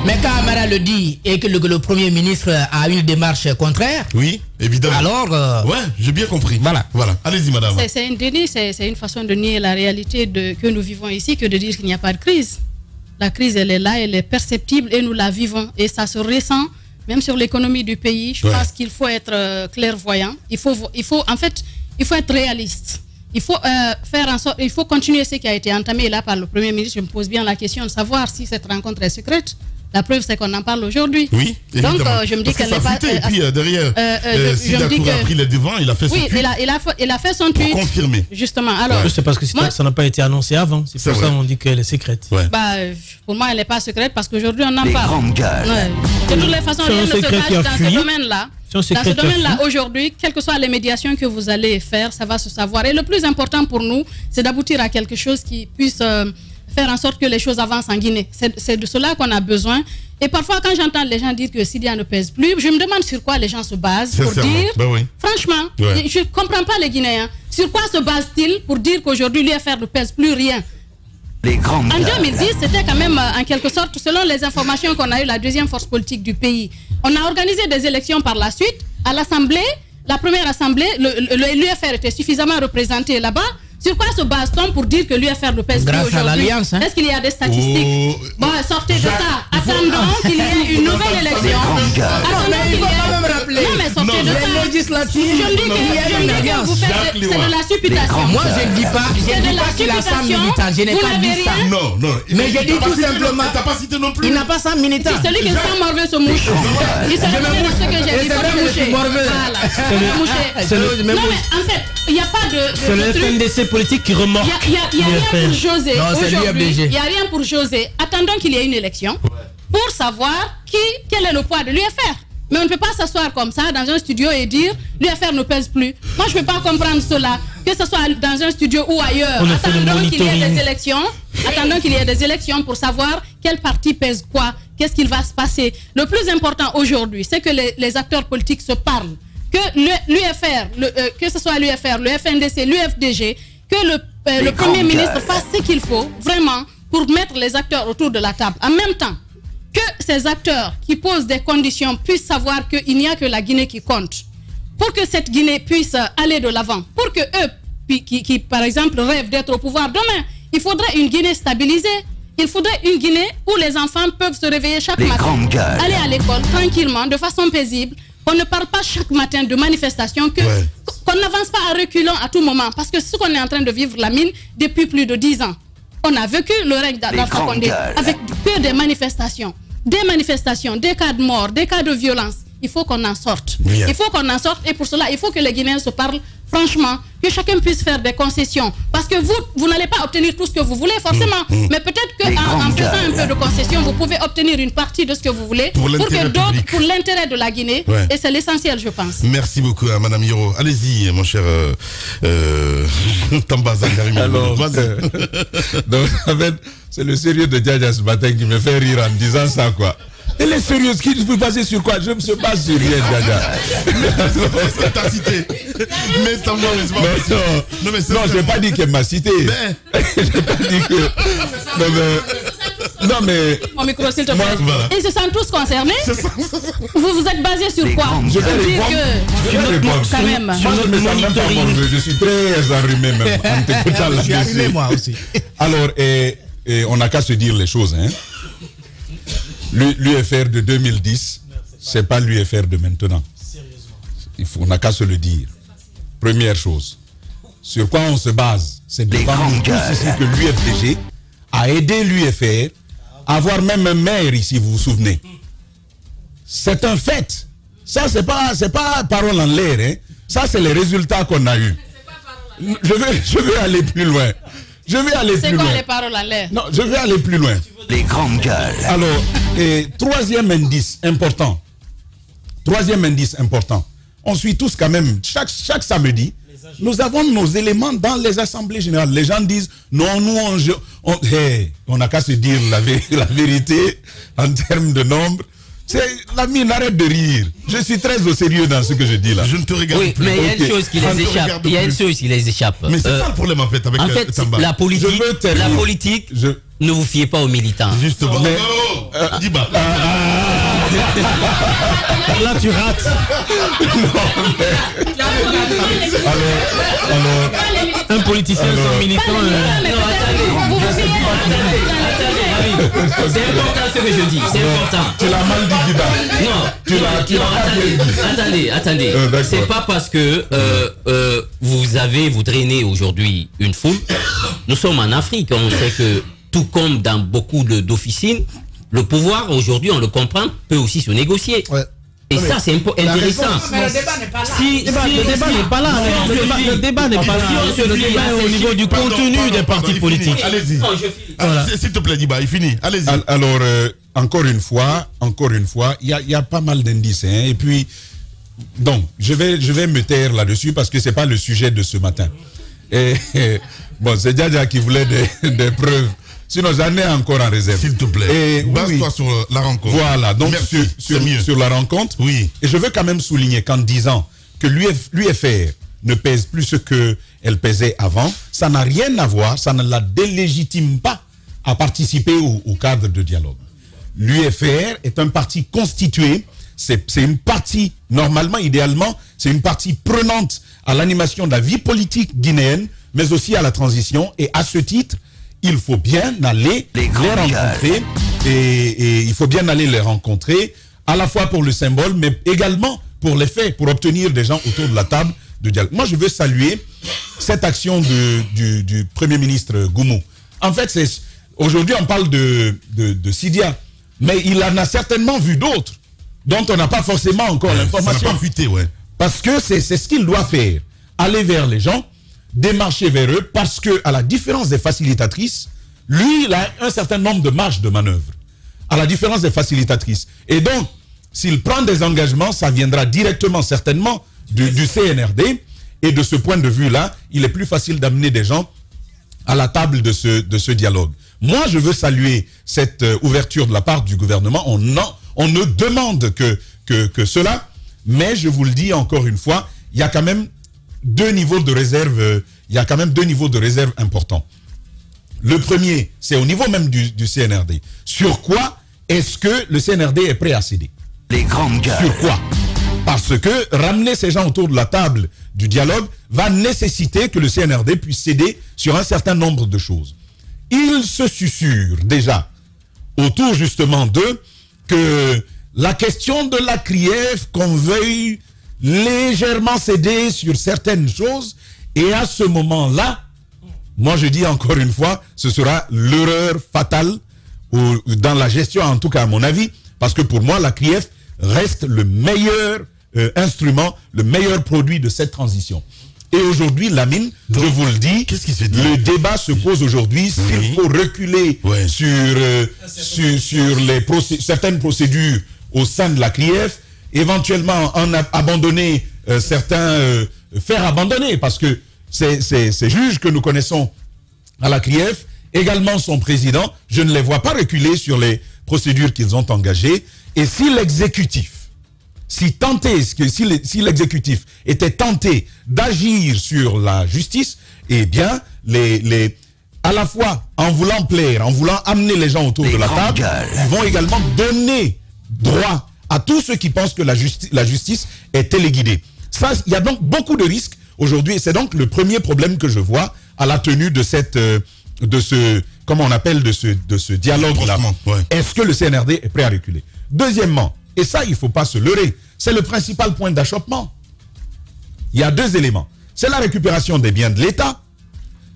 Mais quand Amara le dit et que le Premier ministre a une démarche contraire. Oui, évidemment. Alors. Ouais, j'ai bien compris. Voilà. Allez-y, Madame. C'est un déni, c'est une façon de nier la réalité que nous vivons ici que de dire qu'il n'y a pas de crise. La crise, elle est là, elle est perceptible et nous la vivons. Et ça se ressent même sur l'économie du pays. Je pense qu'il faut être clairvoyant. Il faut être réaliste. Il faut faire en sorte, il faut continuer ce qui a été entamé là par le Premier ministre. Je me pose bien la question de savoir si cette rencontre est secrète La preuve, c'est qu'on en parle aujourd'hui. Oui, donc je me dis qu'elle n'est pas... Et puis derrière, Sida Touré a pris les devants, il a fait son tweet. Oui, il a fait son tweet. Pour confirmer. Justement. Alors, c'est parce que ça n'a pas été annoncé avant. C'est pour ça qu'on dit qu'elle est secrète. Ouais. Bah, pour moi, elle n'est pas secrète parce qu'aujourd'hui, on en parle. De toutes les façons, rien ne se cache dans ce domaine-là. Dans ce domaine-là, aujourd'hui, quelles que soient les médiations que vous allez faire, ça va se savoir. Et le plus important pour nous, c'est d'aboutir à quelque chose qui puisse faire en sorte que les choses avancent en Guinée. C'est de cela qu'on a besoin. Et parfois, quand j'entends les gens dire que Sidia ne pèse plus, je me demande sur quoi les gens se basent pour dire... Franchement, je ne comprends pas les Guinéens. Sur quoi se basent-ils pour dire qu'aujourd'hui, l'UFR ne pèse plus rien? En 2010, c'était quand même, en quelque sorte, selon les informations qu'on a eues, la deuxième force politique du pays. On a organisé des élections par la suite. À l'Assemblée, la première Assemblée, l'UFR était suffisamment représenté là-bas. Sur quoi se base-t-on pour dire que l'UFR ne pèse plus aujourd'hui? Est-ce qu'il y a des statistiques? Bon, sortez de ça. Attendons qu'il y ait une nouvelle élection. Non, mais sortez de ça. Je me dis que vous faites... C'est de la supputation. Moi, je ne dis pas qu'il a 100 militants. Je n'ai pas dit ça. Non. Mais je dis tout simplement... T'as pas cité non plus. Il n'a pas 100 militants. Celui qui sent Morveux se mouche. Il se remet de ce que j'ai dit. Pas de moucher. Voilà. Non, mais en fait, il n'y a pas de... C'est le FNDC politique qui remorque. Il n'y a rien pour José aujourd'hui. Il n'y a rien pour José. Attendons qu'il y ait une élection pour savoir quel est le poids de l'UFR. Mais on ne peut pas s'asseoir comme ça dans un studio et dire l'UFR ne pèse plus. Moi, je ne peux pas comprendre cela. Que ce soit dans un studio ou ailleurs. Attendons qu'il y ait des élections. Attendons qu'il y ait des élections pour savoir quel parti pèse quoi. Qu'est-ce qu'il va se passer. Le plus important aujourd'hui, c'est que les acteurs politiques se parlent. Que l'UFR, que ce soit l'UFR, le FNDC, l'UFDG, que le Premier ministre fasse ce qu'il faut vraiment pour mettre les acteurs autour de la table. En même temps, que ces acteurs qui posent des conditions puissent savoir qu'il n'y a que la Guinée qui compte. Pour que cette Guinée puisse aller de l'avant. Pour que eux, qui par exemple rêvent d'être au pouvoir demain, il faudrait une Guinée stabilisée. Il faudrait une Guinée où les enfants peuvent se réveiller chaque matin, aller à l'école tranquillement, de façon paisible. On ne parle pas chaque matin de manifestations, qu'on n'avance pas à reculons à tout moment. Parce que ce qu'on est en train de vivre, la mine, depuis plus de 10 ans. On a vécu le règne d'Alpha Condé avec que des manifestations, des cas de mort, des cas de violence. Il faut qu'on en sorte. Bien. Il faut qu'on en sorte et pour cela, il faut que les Guinéens se parlent franchement, que chacun puisse faire des concessions. Parce que vous n'allez pas obtenir tout ce que vous voulez, forcément. Mais peut-être qu'en faisant un peu de concessions, vous pouvez obtenir une partie de ce que vous voulez pour que d'autres, pour l'intérêt de la Guinée. Ouais. Et c'est l'essentiel, je pense. Merci beaucoup à Madame Hiro. Allez-y, mon cher Tambaza. Alors, donc, en fait, c'est le sérieux de Djadja ce matin qui me fait rire en disant ça, quoi. Elle est sérieuse, qui se base sur quoi? Je me se base sur rien, Djadja. T'as cité. Mais ça m'a non, je n'ai pas dit qu'elle m'a cité. Je n'ai pas dit que... Non, mais... Mon micro, s'il te plaît. Voilà. Ils se sentent tous concernés. Vous vous êtes basé sur quoi? Je vais répondre. Quand même. Je suis très enrhumé même en t'écoutant la dessus. Moi aussi. Alors, on n'a qu'à se dire les choses, hein. L'UFR de 2010, c'est pas l'UFR de maintenant. On n'a qu'à se le dire. Première chose. Sur quoi on se base? C'est devant nous tous ici que l'UFDG a aidé l'UFR à avoir même un maire ici, vous vous souvenez. C'est un fait. Ça, c'est pas parole en l'air. Hein. Ça, c'est les résultats qu'on a eus. Je vais aller plus loin. C'est quoi les paroles en l'air? Non, je vais aller plus loin. Les grandes gueules. Alors, troisième indice important. On suit tous quand même, chaque samedi, nous avons nos éléments dans les assemblées générales. Les gens disent, non, nous, on n'a qu'à se dire la vérité en termes de nombre. La mine, arrête de rire. Je suis très au sérieux dans ce que je dis là. Je ne te regarde plus. Mais il y a une chose qui les échappe. Il y a une chose qui les échappe. Mais c'est ça le problème en fait avec Tamba. La politique, ne vous fiez pas aux militants. Justement. Dis-moi. Là, tu rates. Alors, un politicien sans militant. C'est important ce que je dis. C'est important. Tu l'as mal dit, Non. Attendez. C'est pas parce que vous drainez aujourd'hui une foule. Nous sommes en Afrique. On sait que tout comme dans beaucoup d'officines, Le pouvoir, aujourd'hui, on le comprend, peut aussi se négocier. Ouais. Et ça, c'est intéressant. Mais le débat n'est pas là. Le débat n'est pas là. Le débat n'est pas là. Le débat est au niveau du contenu des partis politiques. Allez-y. S'il te plaît, Diba, il finit. Allez-y. Alors, encore une fois, il y a pas mal d'indices. Hein, et puis, donc, je vais me taire là-dessus parce que c'est pas le sujet de ce matin. Bon, c'est Djadja qui voulait des preuves. Sinon, j'en ai encore en réserve. S'il te plaît. Base-toi sur la rencontre. Voilà, donc sur la rencontre. Oui. Et je veux quand même souligner qu'en disant que l'UFR ne pèse plus ce qu'elle pesait avant, ça n'a rien à voir, ça ne la délégitime pas à participer au cadre de dialogue. L'UFR est un parti constitué, c'est une partie, normalement, idéalement, c'est une partie prenante à l'animation de la vie politique guinéenne, mais aussi à la transition. Et à ce titre, il faut bien aller les rencontrer. Et il faut bien aller les rencontrer, à la fois pour le symbole, mais également pour les faits, pour obtenir des gens autour de la table de dialogue. Moi, je veux saluer cette action du Premier ministre Goumou. En fait, aujourd'hui, on parle de Sidia, mais il en a certainement vu d'autres, dont on n'a pas forcément encore l'information. Ça n'a pas fuité, ouais. Parce que c'est ce qu'il doit faire. Aller vers les gens, démarcher vers eux, parce que, à la différence des facilitatrices, lui, il a un certain nombre de marges de manœuvre. À la différence des facilitatrices. Et donc, s'il prend des engagements, ça viendra directement, certainement, du CNRD. Et de ce point de vue-là, il est plus facile d'amener des gens à la table de ce dialogue. Moi, je veux saluer cette ouverture de la part du gouvernement. On ne demande que cela. Mais je vous le dis encore une fois, il y a quand même deux niveaux de réserve, importants. Le premier, c'est au niveau même du CNRD. Sur quoi est-ce que le CNRD est prêt à céder? Les grandes gueules. Sur quoi? Parce que ramener ces gens autour de la table du dialogue va nécessiter que le CNRD puisse céder sur un certain nombre de choses. Il se susurre déjà autour justement d'eux que la question de la CRIEF, qu'on veuille légèrement céder sur certaines choses, et à ce moment-là, moi je dis encore une fois, ce sera l'erreur fatale dans la gestion, en tout cas à mon avis, parce que pour moi la CRIEF reste le meilleur instrument, le meilleur produit de cette transition. Et aujourd'hui, Lamine, je vous le dis, le débat se pose aujourd'hui s'il faut reculer sur certaines procédures au sein de la CRIEF, éventuellement en abandonner faire abandonner, parce que ces juges que nous connaissons à la CRIEF, également son président, je ne les vois pas reculer sur les procédures qu'ils ont engagées. Et si l'exécutif, si l'exécutif était tenté d'agir sur la justice, eh bien, à la fois en voulant plaire, en voulant amener les gens autour de la table, ils vont également donner droit à tous ceux qui pensent que la justice est téléguidée. Ça, il y a donc beaucoup de risques aujourd'hui, et c'est donc le premier problème que je vois à la tenue de ce dialogue-là. Ouais. Est-ce que le CNRD est prêt à reculer? Deuxièmement, et ça, il ne faut pas se leurrer, c'est le principal point d'achoppement. Il y a deux éléments. C'est la récupération des biens de l'État.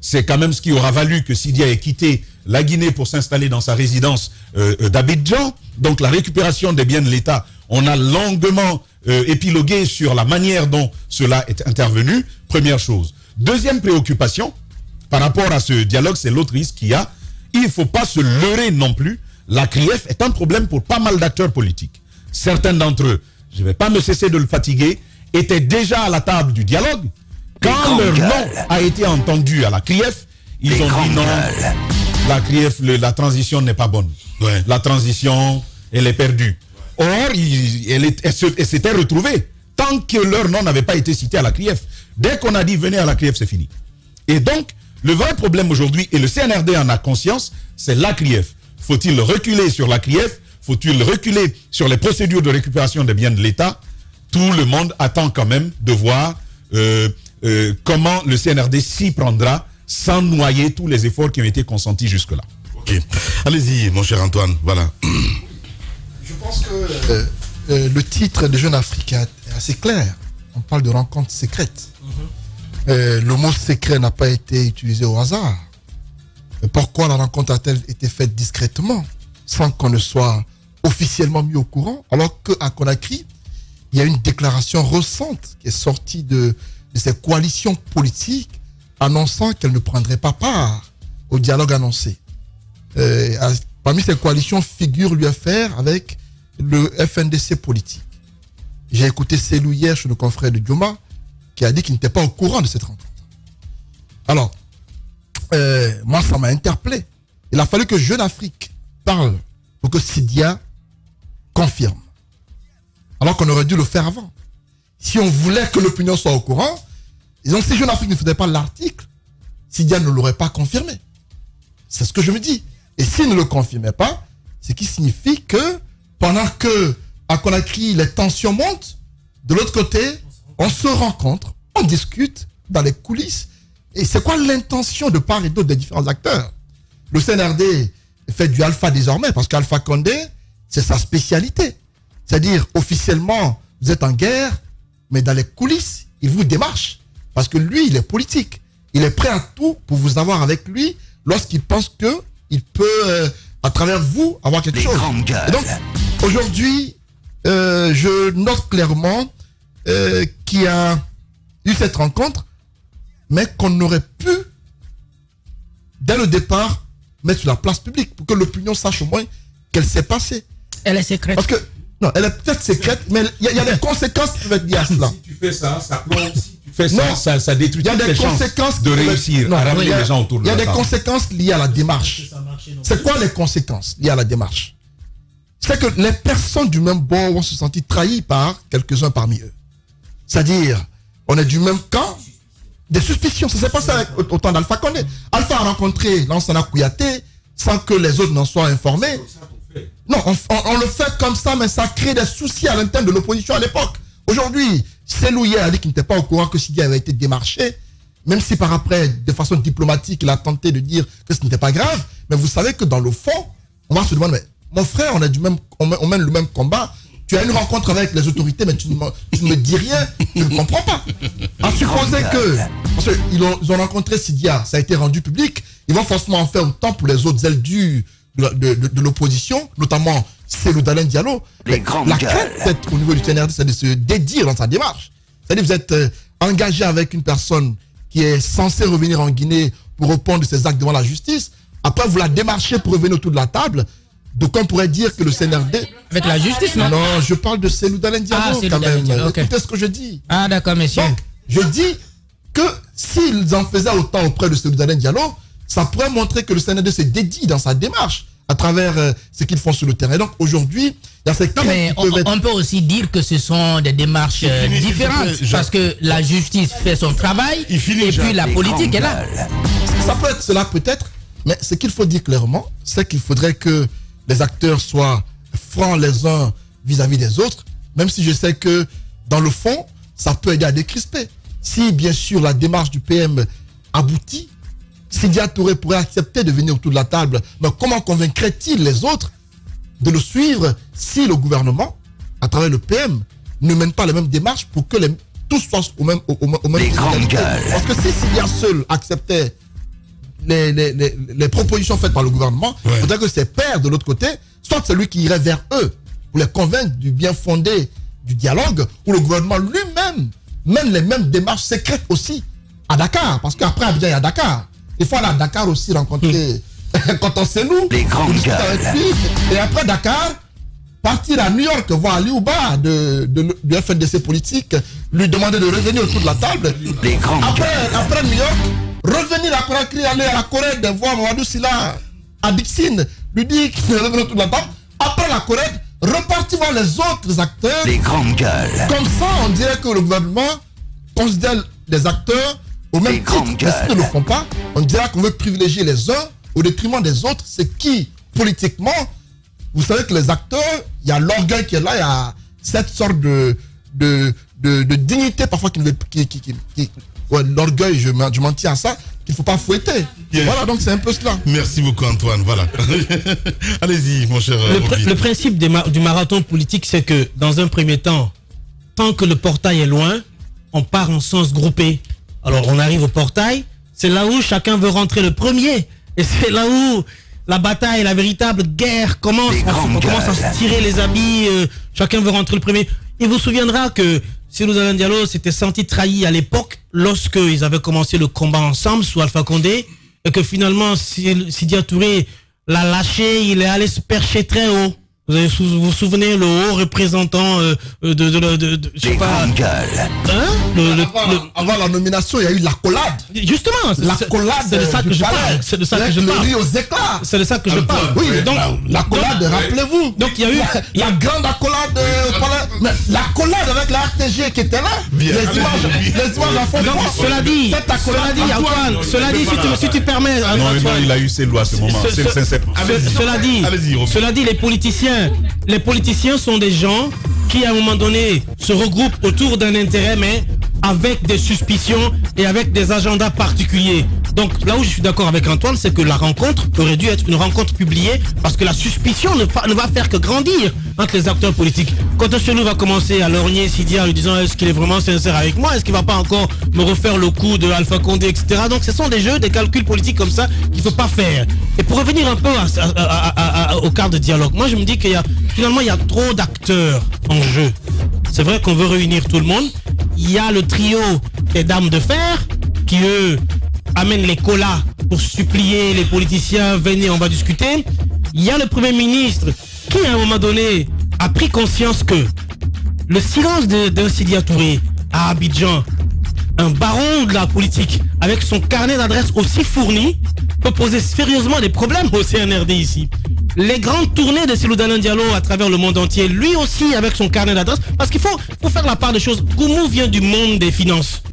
C'est quand même ce qui aura valu que Sidia ait quitté la Guinée pour s'installer dans sa résidence d'Abidjan. Donc la récupération des biens de l'État, on a longuement épilogué sur la manière dont cela est intervenu. Première chose. Deuxième préoccupation, par rapport à ce dialogue, c'est l'autre risque qu'il y a. Il ne faut pas se leurrer non plus. La CRIEF est un problème pour pas mal d'acteurs politiques. Certains d'entre eux, je ne vais pas me cesser de le fatiguer, étaient déjà à la table du dialogue. Quand leur nom a été entendu à la CRIEF, ils ont dit non, la CRIEF, la transition n'est pas bonne. Ouais. La transition, elle est perdue. Or, elle s'était retrouvée tant que leur nom n'avait pas été cité à la CRIEF. Dès qu'on a dit venez à la CRIEF, c'est fini. Et donc, le vrai problème aujourd'hui, et le CNRD en a conscience, c'est la CRIEF. Faut-il reculer sur la CRIEF? Faut-il reculer sur les procédures de récupération des biens de l'État? Tout le monde attend quand même de voir comment le CNRD s'y prendra sans noyer tous les efforts qui ont été consentis jusque-là. Ok. Allez-y, mon cher Antoine. Voilà. Je pense que le titre de Jeune Africain est assez clair. On parle de rencontre secrète. Le mot secret n'a pas été utilisé au hasard. Pourquoi la rencontre a-t-elle été faite discrètement? sans qu'on ne soit officiellement mis au courant, alors qu'à Conakry, il y a une déclaration récente qui est sortie de ces coalitions politiques annonçant qu'elles ne prendraient pas part au dialogue annoncé. Parmi ces coalitions figure l'UFR avec le FNDC politique. J'ai écouté Célou hier chez le confrère de Dioma qui a dit qu'il n'était pas au courant de cette rencontre. Alors, moi, ça m'a interpellé. Il a fallu que Jeune Afrique parle pour que Sidia confirme. Alors qu'on aurait dû le faire avant. Si on voulait que l'opinion soit au courant, disons, si Jeune Afrique ne faisait pas l'article, Sidia ne l'aurait pas confirmé. C'est ce que je me dis. Et s'il ne le confirmait pas, ce qui signifie que pendant que à Conakry les tensions montent, de l'autre côté, on se rencontre, on discute dans les coulisses. Et c'est quoi l'intention de part et d'autre des différents acteurs? Le CNRD fait du Alpha désormais, parce qu'Alpha Condé, c'est sa spécialité. C'est-à-dire, officiellement, vous êtes en guerre, mais dans les coulisses, il vous démarche. Parce que lui, il est politique. Il est prêt à tout pour vous avoir avec lui lorsqu'il pense qu'il peut, à travers vous, avoir quelque chose. Et donc, aujourd'hui, je note clairement qu'il y a eu cette rencontre, mais qu'on aurait pu, dès le départ, mettre sur la place publique pour que l'opinion sache au moins qu'elle s'est passée. Elle est secrète. Parce que, non, elle est peut-être secrète, mais il y a des conséquences qui peuvent être liées à cela. Si tu fais ça, ça plombe. Si tu fais ça, ça détruit toutes les chances de réussir à ramener les gens autour de la table. Il y a des conséquences liées à la démarche. C'est quoi les conséquences liées à la démarche? C'est que les personnes du même bord vont se sentir trahies par quelques-uns parmi eux. C'est-à-dire, on est du même camp, des suspicions. Ça s'est passé au temps d'Alpha Condé. Alpha a rencontré Lansana Kouyaté sans que les autres n'en soient informés. Non, on le fait comme ça, mais ça crée des soucis à l'intérieur de l'opposition à l'époque. Aujourd'hui, Célou hier a dit qu'il n'était pas au courant que Sidia avait été démarché, même si par après, de façon diplomatique, il a tenté de dire que ce n'était pas grave. Mais vous savez que dans le fond, on va se demander, mais mon frère, on mène le même combat. Tu as une rencontre avec les autorités, mais tu ne me dis rien, je ne comprends pas. À supposer que, parce qu'ils ont rencontré Sidia, ça a été rendu public, ils vont forcément en faire autant pour les autres ailes de l'opposition, notamment Cellou Dalein Diallo. La crainte au niveau du CNRD, c'est de se dédire dans sa démarche. C'est-à-dire que vous êtes engagé avec une personne qui est censée revenir en Guinée pour répondre de ses actes devant la justice. Après, vous la démarchez pour revenir autour de la table. Donc on pourrait dire que le CNRD... Avec la justice, non? Non, je parle de Cellou Dalein Diallo quand même. Okay. Écoutez ce que je dis. Ah d'accord, messieurs. Donc, je dis que s'ils en faisaient autant auprès de Cellou Dalein Diallo, ça pourrait montrer que le CNRD se dédie dans sa démarche à travers ce qu'ils font sur le terrain. Donc aujourd'hui, il y a ces non, mais on peut aussi dire que ce sont des démarches différentes, parce que la justice fait son travail et puis la politique est là. Ça peut être cela peut-être, mais ce qu'il faut dire clairement, c'est qu'il faudrait que les acteurs soient francs les uns vis-à-vis des autres, même si je sais que dans le fond, ça peut aider à décrisper. Si bien sûr la démarche du PM aboutit, Sidia Touré pourrait accepter de venir autour de la table, mais comment convaincrait-il les autres de le suivre si le gouvernement, à travers le PM, ne mène pas les mêmes démarches pour que tous soient au même Parce que si Sidia seul acceptait les propositions faites par le gouvernement, il faudrait que ses pairs de l'autre côté, soit celui qui irait vers eux pour les convaincre du bien fondé du dialogue, ou le gouvernement lui-même mène les mêmes démarches secrètes aussi à Dakar, parce qu'après Abidjan il y a Dakar. Il faut aller à Dakar aussi rencontrer quand on sait nous, discuter avec lui, et après Dakar, partir à New York, voir Ali Ouba du FNDC politique, lui demander de revenir autour de la table. Après New York, revenir à Conakry, aller à la Corée, de voir Mamadou Silla à Dixine, lui dire qu'il est revenu autour de la table. Après la Corée, repartir voir les autres acteurs. Comme ça, on dirait que le gouvernement considère les acteurs au même titre. Mais s'ils ne le font pas, on dirait qu'on veut privilégier les uns au détriment des autres. C'est qui, politiquement, vous savez que les acteurs, il y a l'orgueil qui est là, il y a cette sorte de dignité parfois l'orgueil, je m'en tiens à ça, qu'il ne faut pas fouetter. Voilà, donc c'est un peu cela. Merci beaucoup Antoine, voilà. Allez-y mon cher. Le principe du marathon politique, c'est que dans un premier temps, tant que le portail est loin, on part en sens groupé. Alors on arrive au portail, c'est là où chacun veut rentrer le premier. Et c'est là où la bataille, la véritable guerre commence. On commence à se tirer les habits, chacun veut rentrer le premier. Il vous souviendra que Cellou Dalein Diallo s'était senti trahi à l'époque lorsqu'ils avaient commencé le combat ensemble sous Alpha Condé et que finalement Sidya Touré l'a lâché, il est allé se percher très haut. Vous vous souvenez, le haut représentant je sais pas. Avant la nomination, il y a eu l'accolade. Justement, l'accolade. C'est de ça que je parle. C'est de ça que je parle. aux éclats. C'est de ça que je parle. Oui, donc l'accolade, rappelez-vous. Donc il y a eu la grande accolade. L'accolade avec la RTG qui était là. Les images à fond. Donc cela dit, Antoine, si tu permets. Non, il a eu ses lois à ce moment. Cela dit, les politiciens sont des gens qui à un moment donné se regroupent autour d'un intérêt mais avec des suspicions et avec des agendas particuliers. Donc là où je suis d'accord avec Antoine, c'est que la rencontre aurait dû être une rencontre publiée parce que la suspicion ne va faire que grandir entre les acteurs politiques. Quand un chelou va commencer à lorgner Sidya en lui disant est-ce qu'il est vraiment sincère avec moi, est-ce qu'il va pas encore me refaire le coup de Alpha Condé, etc. Donc ce sont des jeux, des calculs politiques comme ça qu'il ne faut pas faire. Et pour revenir un peu au cadre de dialogue, moi je me dis qu'il y a finalement il y a trop d'acteurs en jeu. C'est vrai qu'on veut réunir tout le monde. Il y a le trio des dames de fer qui eux amènent les colas pour supplier les politiciens, venez on va discuter. Il y a le Premier ministre qui à un moment donné a pris conscience que le silence d'un Sidya Touré à Abidjan, un baron de la politique avec son carnet d'adresses aussi fourni peut poser sérieusement des problèmes au CNRD ici. Les grandes tournées de Cellou Dalein Diallo à travers le monde entier, lui aussi avec son carnet d'adresses, parce qu'il faut faire la part des choses. Goumou vient du monde des finances.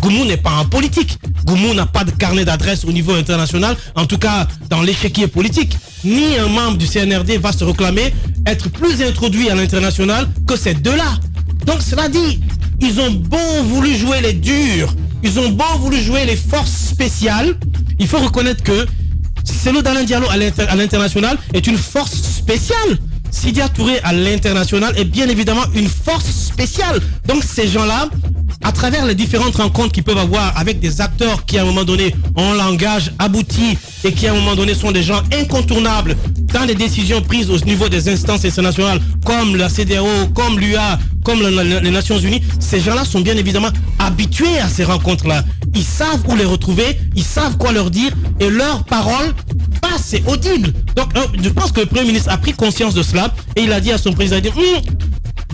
Goumou n'est pas un politique. Goumou n'a pas de carnet d'adresses au niveau international, en tout cas dans l'échiquier politique. Ni un membre du CNRD va se réclamer être plus introduit à l'international que ces deux-là. Donc cela dit, ils ont beau voulu jouer les durs, ils ont beau voulu jouer les forces spéciales, il faut reconnaître que Cellou Dalein Diallo à l'international est une force spéciale. Sidya Touré à l'international est bien évidemment une force spéciale. Donc ces gens-là, à travers les différentes rencontres qu'ils peuvent avoir avec des acteurs qui à un moment donné ont un langage abouti et qui à un moment donné sont des gens incontournables dans les décisions prises au niveau des instances internationales comme la CEDEAO, comme l'UA, comme les Nations Unies, ces gens-là sont bien évidemment habitués à ces rencontres-là. Ils savent où les retrouver, ils savent quoi leur dire et leur parole passe, c'est audible. Donc je pense que le Premier ministre a pris conscience de cela et il a dit à son président,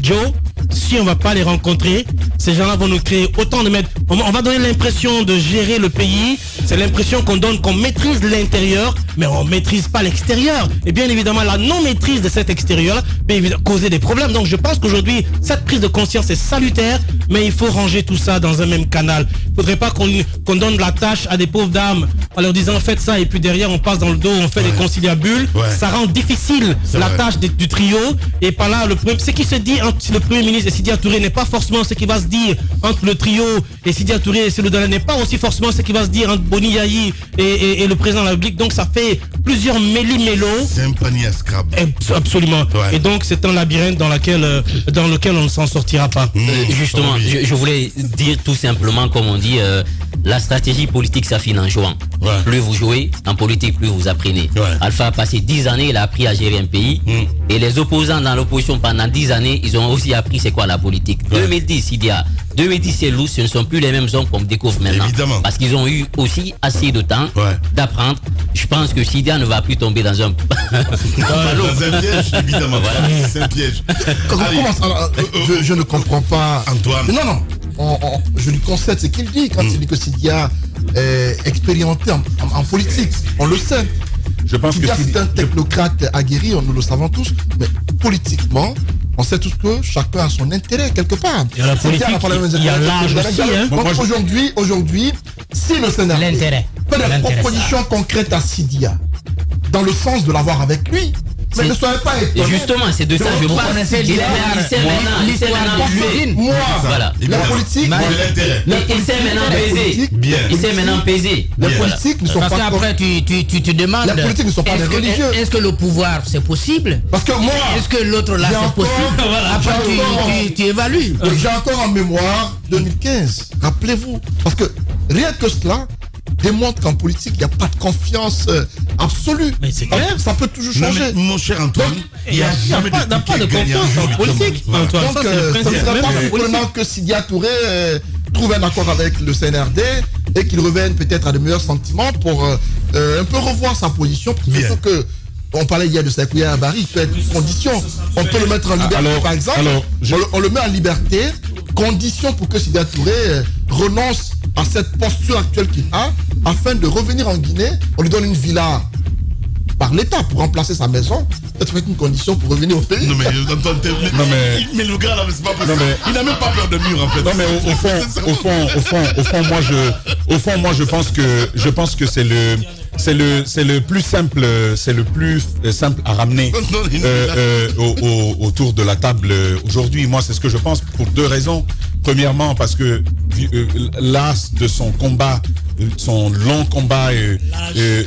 Joe, si on ne va pas les rencontrer, ces gens-là vont nous créer autant de mètres. On va donner l'impression de gérer le pays. C'est l'impression qu'on donne qu'on maîtrise l'intérieur, mais on ne maîtrise pas l'extérieur. Et bien évidemment, la non-maîtrise de cet extérieur peut causer des problèmes. Donc je pense qu'aujourd'hui, cette prise de conscience est salutaire, mais il faut ranger tout ça dans un même canal. Il ne faudrait pas qu'on donne la tâche à des pauvres dames en leur disant faites ça et puis derrière on passe dans le dos, on fait des conciliabules. Ça rend difficile la tâche du trio. Et par là, ce qui se dit entre le Premier ministre et Sidya Touré n'est pas forcément ce qui va se dire entre le trio et Sidya Touré et Cellou Dalein n'est pas aussi forcément ce qui va se dire entre Boni Yayi et le président de la République. Donc ça fait plusieurs méli-mélos. C'est un panier à scrap. Absolument. Et donc c'est un labyrinthe dans lequel on ne s'en sortira pas. Justement, je voulais dire tout simplement, comme on dit, la stratégie politique s'affine en jouant. Plus vous jouez en politique, plus vous apprenez. Alpha a passé 10 années, il a appris à gérer un pays. Et les opposants dans l'opposition pendant 10 années, ils ont aussi appris c'est quoi la politique. 2010, Sidya, 2010 Cellou, ce ne sont plus les mêmes hommes qu'on découvre maintenant. Évidemment. Parce qu'ils ont eu aussi assez de temps d'apprendre. Je pense que Sidya ne va plus tomber dans un piège, évidemment. Voilà. C'est un piège. Je ne comprends pas. Antoine. Non. Je lui concède ce qu'il dit quand il dit que Sidya est expérimenté en politique. On le sait. Je pense que c'est un technocrate aguerri, nous le savons tous, mais politiquement, on sait tous que chacun a son intérêt quelque part. Il y a la politique, il y a l'âge aussi. Donc aujourd'hui, si le Sénat fait des propositions concrètes à Sidya, dans le sens de l'avoir avec lui, mais ne soyez pas étonnés. Justement, c'est de ça que je parle. Il sait maintenant la politique, il sait maintenant peser. Il sait maintenant peser. Les politiques ne sont pas. Parce qu'après, tu te demandes. Les politiques ne sont pas des religieux. Est-ce que le pouvoir, c'est possible? Parce que moi. Est-ce que l'autre là, c'est possible? Après, tu évalues. J'ai encore en mémoire 2015. Rappelez-vous. Parce que rien que cela, démontre qu'en politique, il n'y a pas de confiance absolue. Mais c'est clair. Ça peut toujours changer. Mon cher Antoine, il n'y a pas de confiance en politique. Antoine, Donc, ça, c'est le ça ne principe serait même pas de la surprenant politique. que Sidya Touré trouve un accord avec le CNRD et qu'il revienne peut-être à de meilleurs sentiments pour un peu revoir sa position. Surtout que on parlait hier de Sekouya Abari, il peut être une condition. On peut le mettre en liberté, par exemple. On le met en liberté, condition pour que Sidya Touré renonce à cette posture actuelle qu'il a, afin de revenir en Guinée. On lui donne une villa par l'État pour remplacer sa maison. Ça peut être une condition pour revenir au pays. Non mais le gars là, c'est pas possible. Il n'a même pas peur de mur en fait. Non mais au fond, moi je pense que c'est le plus simple, à ramener autour de la table aujourd'hui. Moi c'est ce que je pense pour deux raisons. Premièrement parce que l'as de son combat, son long combat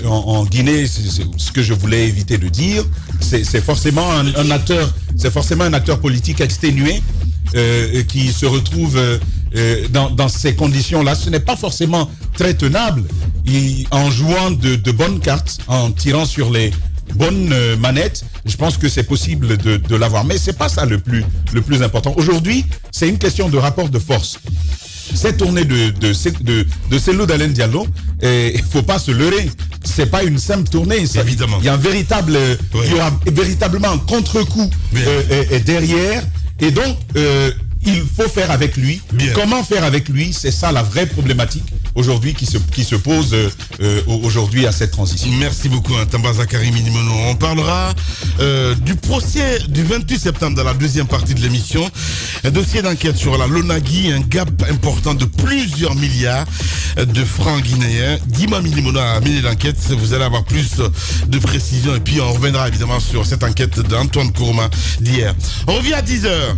en Guinée, c'est ce que je voulais éviter de dire. C'est forcément un acteur politique exténué qui se retrouve dans ces conditions-là. Ce n'est pas forcément très tenable. En jouant de bonnes cartes, en tirant sur les bonnes manettes, je pense que c'est possible de l'avoir. Mais c'est pas ça le plus important. Aujourd'hui, c'est une question de rapport de force. Cette tournée de Cellou Dalein Diallo, il faut pas se leurrer. C'est pas une simple tournée. Évidemment. Il y a il y aura véritablement un contre-coup derrière. Et donc, il faut faire avec lui. Bien. Comment faire avec lui? C'est ça la vraie problématique aujourd'hui qui se pose aujourd'hui à cette transition. Merci beaucoup, Tamba Zakari Minimono. On parlera du procès du 28 septembre dans la deuxième partie de l'émission. Un dossier d'enquête sur la Lonagui, un gap important de plusieurs milliards de francs guinéens. Dima Minimono a mené l'enquête. Vous allez avoir plus de précisions. Et puis on reviendra évidemment sur cette enquête d'Antoine Kourma d'hier. On revient à 10h.